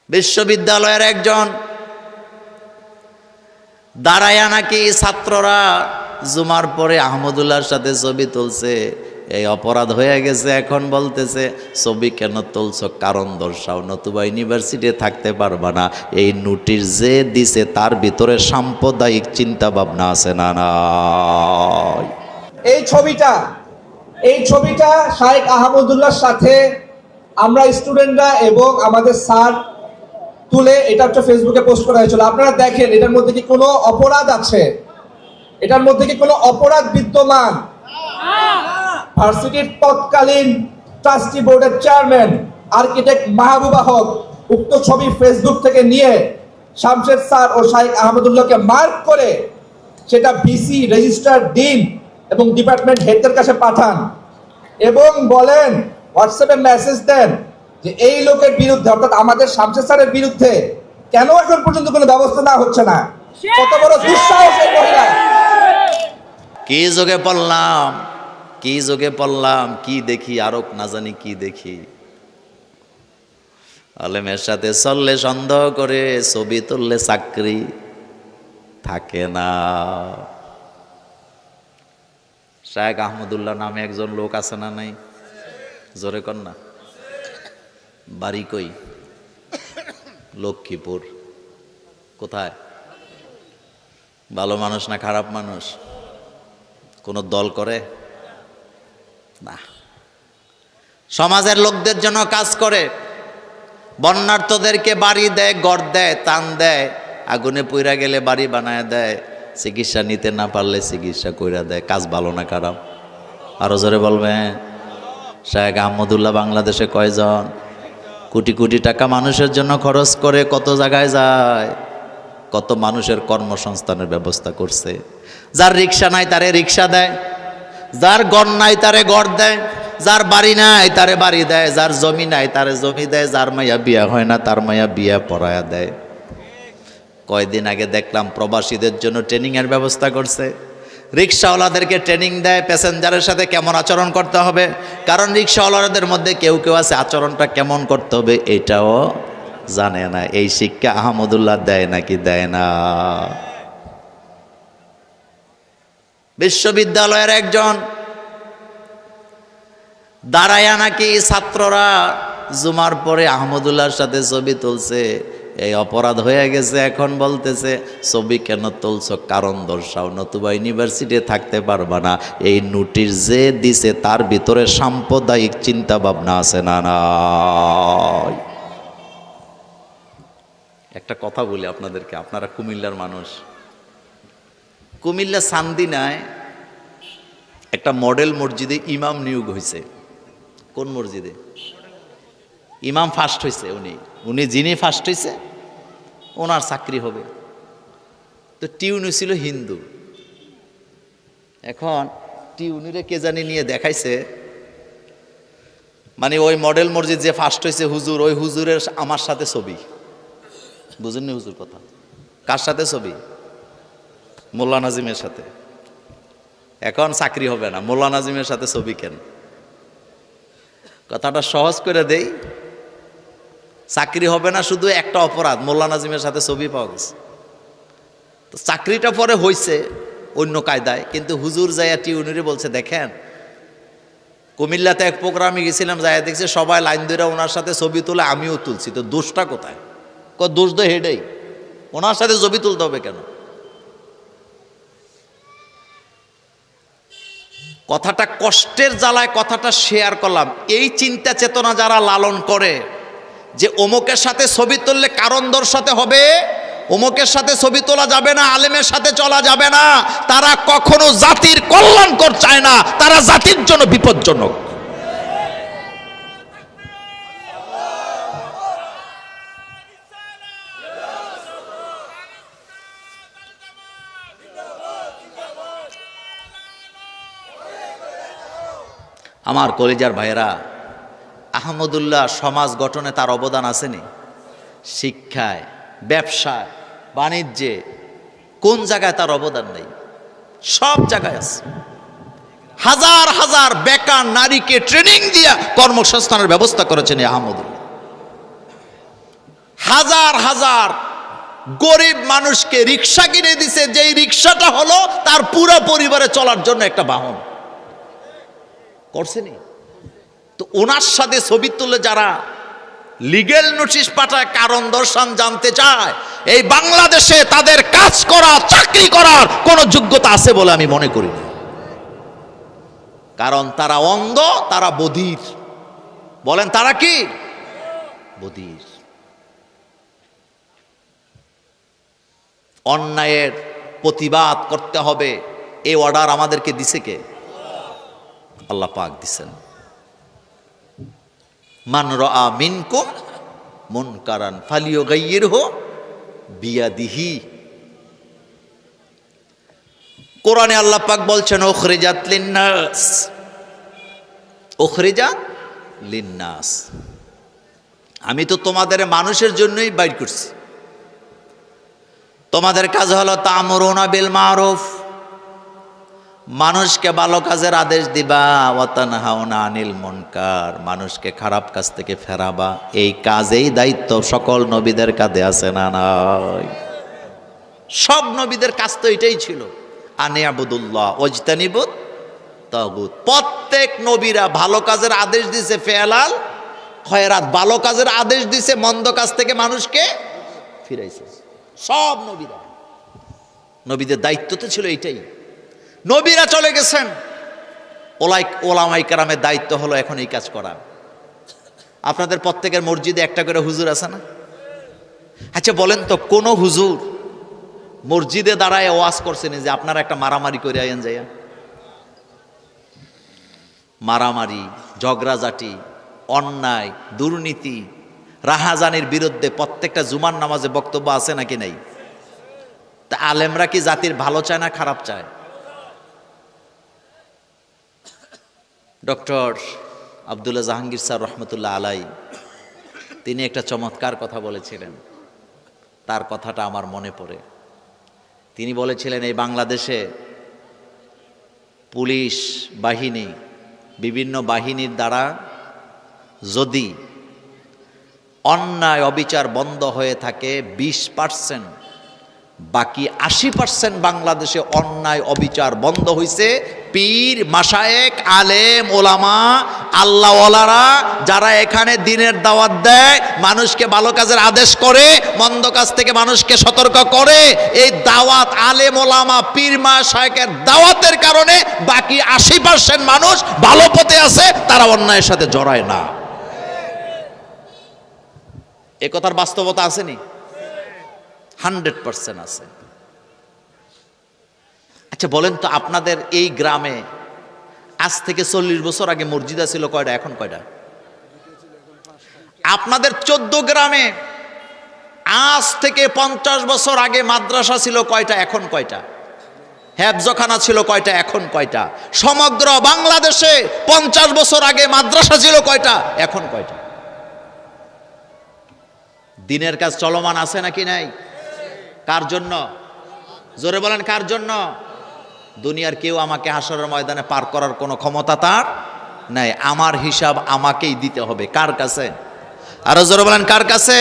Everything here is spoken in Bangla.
বিশ্ববিদ্যালয়ের একজন দাঁড়ায়া নাকি ছাত্ররা জুমার পরে আহমদুল্লাহর সাথে ছবি তুলছে, এই অপরাধ হয়ে গেছে। এখন বলতেছে ছবি কেন তুলছো, কারণ দর্শাও, নতুবা ইউনিভার্সিটি থাকতে পারবা না। এই নোটিশ যে দিছে তার ভিতরে সাম্প্রদায়িক চিন্তা ভাবনা আছে না নাই? এই ছবিটা শাইখ আহমদুল্লাহর সাথে আমরা স্টুডেন্টরা এবং আমাদের স্যার তুলে এটা হচ্ছে ফেসবুকে পোস্ট করা হয়েছিল। আপনারা দেখেন এটার মধ্যে কি কোনো অপরাধ আছে? এটার মধ্যে কি কোনো অপরাধ বিদ্যমান? ভার্সিটির তৎকালীন ট্রাস্টি বোর্ডের চেয়ারম্যান আর্কিটেক্ট মাহবুবা হক উক্ত ছবি ফেসবুক থেকে নিয়ে শামশেদ স্যার ও শাইখ আহমদুল্লাহকে মার্ক করে সেটা ভিসি, রেজিস্ট্রার, ডিন এবং ডিপার্টমেন্ট হেডদের কাছে পাঠান এবং বলেন, হোয়াটসঅ্যাপে মেসেজ দেন যে এই লোকের বিরুদ্ধে, অর্থাৎ আমাদের শামশেদ স্যারের বিরুদ্ধে কেন এখন পর্যন্ত কোনো ব্যবস্থা না হচ্ছে না? কত বড় দুঃসাহস এই মহিলা! কি যোগে পড়লাম, কি দেখি, আরক না জানি কি দেখি। আলেমের সাথে চললে সন্দেহ করে, ছবি তুললে চাকরি থাকে না। শাইখ আহমদুল্লাহ নামে একজন লোক আছে না নাই? জোরে কর না। বাড়ি কই? লক্ষ্মীপুর। কোথায়? ভালো মানুষ না খারাপ মানুষ? কোন দল করে না, সমাজের লোকদের জন্য কাজ করে। বন্যার্থদেরকে বাড়ি দেয়, ঘর দেয়, তান দেয়, আগুনে পুইরা গেলে বাড়ি বানায় দেয়, চিকিৎসা নিতে না পারলে চিকিৎসা কইরা দেয়। কাজ ভালো না খারাপ? আরো জোরে বলবেন। শাইখ আহমদুল্লাহ বাংলাদেশে কয়জন? কোটি কোটি টাকা মানুষের জন্য খরচ করে, কত জায়গায় যায়, কত মানুষের কর্মসংস্থানের ব্যবস্থা করছে। যার রিক্সা নাই তারে রিক্সা দেয়, যার ঘর নাই তারে ঘর দেয়, যার বাড়ি নাই তারে বাড়ি দেয়, যার জমি নাই তারে জমি দেয়, যার মাইয়া বিয়া হয় না তার মাইয়া বিয়া পড়ায়া দেয়। কয়দিন আগে দেখলাম প্রবাসীদের জন্য ট্রেনিং এর ব্যবস্থা করছে। রিক্সাওয়ালাদেরকে ট্রেনিং দেয় প্যাসেঞ্জারের সাথে কেমন আচরণ করতে হবে, কারণ রিক্সাওয়ালাদের মধ্যে কেউ কেউ আছে আচরণটা কেমন করতে হবে এটাও জানে না। এই শিক্ষা আহমদুল্লাহ দেয় নাকি দেয় না? বিশ্ববিদ্যালয়ের একজন দাঁড়ায়া নাকি ছাত্ররা জুমার পরে আহমদুল্লাহর সাথে ছবি তুলছে, এই অপরাধ হয়ে গেছে। এখন বলতেছে ছবি কেন তুলছো, কারণ দর্শাও, নতুবা ইউনিভার্সিটি থাকতে পারবা না। এই নোটিশ যে দিছে তার ভিতরে সাম্প্রদায়িক চিন্তা ভাবনা আছে না নাই? একটা কথা বলি আপনাদেরকে, আপনারা কুমিল্লার মানুষ। কুমিল্লা চান্দিনায় একটা মডেল মসজিদে ইমাম নিয়োগ হয়েছে। কোন মসজিদে? ইমাম ফার্স্ট হয়েছে। উনি যিনি ফার্স্ট হয়েছে ওনার চাকরি হবে। তো টিউনি ছিল হিন্দু। এখন টিউনিরে কে জানি নিয়ে দেখাইছে, মানে ওই মডেল মসজিদ যে ফার্স্ট হয়েছে হুজুর, ওই হুজুরের আমার সাথে ছবি। বুঝেননি হুজুর কথা? কার সাথে ছবি? মোল্লা নাজিমের সাথে। এখন চাকরি হবে না, মোল্লা নাজিমের সাথে ছবি কেন? কথাটা সহজ করে দেই, চাকরি হবে না শুধু একটা অপরাধ, মোল্লা নাজিমের সাথে ছবি পাওয়া গেছে। তো চাকরিটা পরে হয়েছে অন্য কায়দায়, কিন্তু হুজুর যাইয়া টিউনিরে বলছে, দেখেন কুমিল্লাতে এক প্রোগ্রামে গেছিলাম, যাইয়া দেখছে সবাই লাইন ধরে ওনার সাথে ছবি তুলে, আমিও তুলছি। তো দোষটা কোথায়? দোষ তো হেডেই, ওনার সাথে ছবি তুলতে হবে কেন? কথাটা কষ্টের জ্বালায় কথাটা শেয়ার করলাম। এই চিন্তা চেতনা যারা লালন করে যে অমুকের সাথে ছবি তুললে কারণ দর্শাতে হবে, অমুকের সাথে ছবি তোলা যাবে না, আলেমের সাথে চলা যাবে না, তারা কখনো জাতির কল্যাণকর চায় না, তারা জাতির জন্য বিপজ্জনক। আমার কলিজার ভাইয়েরা, আহমদুল্লাহ সমাজ গঠনে তার অবদান আসেনি? শিক্ষায়, ব্যবসায়, বাণিজ্যে, কোন জায়গায় তার অবদান নেই? সব জায়গায় আছে। হাজার হাজার বেকার নারীকে ট্রেনিং দিয়া কর্মসংস্থানের ব্যবস্থা করেছেন আহমদুল্লাহ। হাজার হাজার গরিব মানুষকে রিক্সা কিনে দিছে, যেই রিক্সাটা হলো তার পুরো পরিবারে চলার জন্য একটা বাহন করছেনি। তো ওনার সাথে ছবি তুলে যারা লিগ্যাল নোটিশ পাঠায়, কারণ দর্শন জানতে চায়, এই বাংলাদেশে তাদের কাজ করা, চাকরি করার কোনো যোগ্যতা আছে বলে আমি মনে করি না। কারণ তারা অন্ধ, তারা বধির। বলেন তারা কি? বধির। অন্যায়ের প্রতিবাদ করতে হবে, এই অর্ডার আমাদেরকে দিছে কে? আল্লাহ পাক দিছেন। মান রাআ মিনকুম মুনকারান ফালিয়ুগাইয়িরহু বিয়াদিহি। কোরআনে আল্লাহ পাক বলছেন উখরিজাত লিন্নাস, উখরিজাত লিন্নাস, আমি তো তোমাদের মানুষের জন্যই বাইর করছি। তোমাদের কাজ হলো তা'মুরুনা বিল মারুফ, মানুষকে ভালো কাজের আদেশ দিবা, ওয়া তানহাউনা আনিল মুনকার, মানুষকে খারাপ কাজ থেকে ফেরাবা। এই কাজেই দায়িত্ব সকল নবীদের কাঁধে আছে না নাই? সব নবীদের কাজ তো এটাই ছিল, আনিয়াবুদুল্লাহ ওয়াজতানিবুত তাগুত। প্রত্যেক নবীরা ভালো কাজের আদেশ দিছে, ফেলাল খয়রাত, ভালো কাজের আদেশ দিছে, মন্দ কাজ থেকে মানুষকে ফিরাইছে। সব নবীরা, নবীদের দায়িত্ব তো ছিল এইটাই। নবীরা চলে গেছেন, ওলামায়ে কেরামের দায়িত্ব হলো এখন এই কাজ করা। আপনাদের প্রত্যেকের মসজিদে একটা করে হুজুর আছে না? আচ্ছা বলেন তো, কোন হুজুর মসজিদে দাঁড়ায় ওয়াজ করছেন যে আপনারা একটা মারামারি করে আইন যাইয়া? মারামারি, ঝগড়াঝাটি, অন্যায়, দুর্নীতি, রাহাজানির বিরুদ্ধে প্রত্যেকটা জুমার নামাজে বক্তব্য আছে নাকি নাই? তা আলেমরা কি জাতির ভালো চায় না খারাপ চায়? ডক্টর আব্দুল্লাহ জাহাঙ্গীর স্যার রহমতুল্লাহ আলাই, তিনি একটা চমৎকার কথা বলেছিলেন, তার কথাটা আমার মনে পড়ে। তিনি বলেছিলেন, এই বাংলাদেশে পুলিশ বাহিনী, বিভিন্ন বাহিনীর দ্বারা যদি অন্যায় অবিচার বন্ধ হয়ে থাকে 20%, বাকি 80% বাংলাদেশে অন্যায় অবিচার বন্ধ হয়েছে পীর, মাশায়েখ, আলেম, ওলামা, আল্লাহওয়ালারা যারা এখানে দ্বীনের দাওয়াত দেয়, মানুষকে ভালো কাজের আদেশ করে, মন্দ কাজ থেকে মানুষকে সতর্ক করে। এই দাওয়াত, আলেম, ওলামা, পীর, মাশায়েখের দাওয়াতের কারণে বাকি 80% মানুষ ভালো পথে আছে, তারা অন্যায়ের সাথে জড়ায় না। এ কথার বাস্তবতা আসেনি? 100% আছে। আচ্ছা বলেন তো, আপনাদের এই গ্রামে আজ থেকে 40 বছর আগে মসজিদ ছিল কয়টা, এখন কয়টা? আপনাদের 14 গ্রামে আজ থেকে 50 বছর আগে মাদ্রাসা ছিল কয়টা, এখন কয়টা? হেফজখানা ছিল কয়টা, এখন কয়টা? সমগ্র বাংলাদেশে 50 বছর আগে মাদ্রাসা ছিল কয়টা, এখন কয়টা? দিনের কাজ চলমান আছে নাকি নাই? কার জন্য? জোরে বলেন, কার জন্য? দুনিয়ার কেউ আমাকে হাসরের ময়দানে পার করার কোনো ক্ষমতা তার নাই। আমার হিসাব আমাকেই দিতে হবে। কার কাছে? আরো জোরে বলেন, কার কাছে?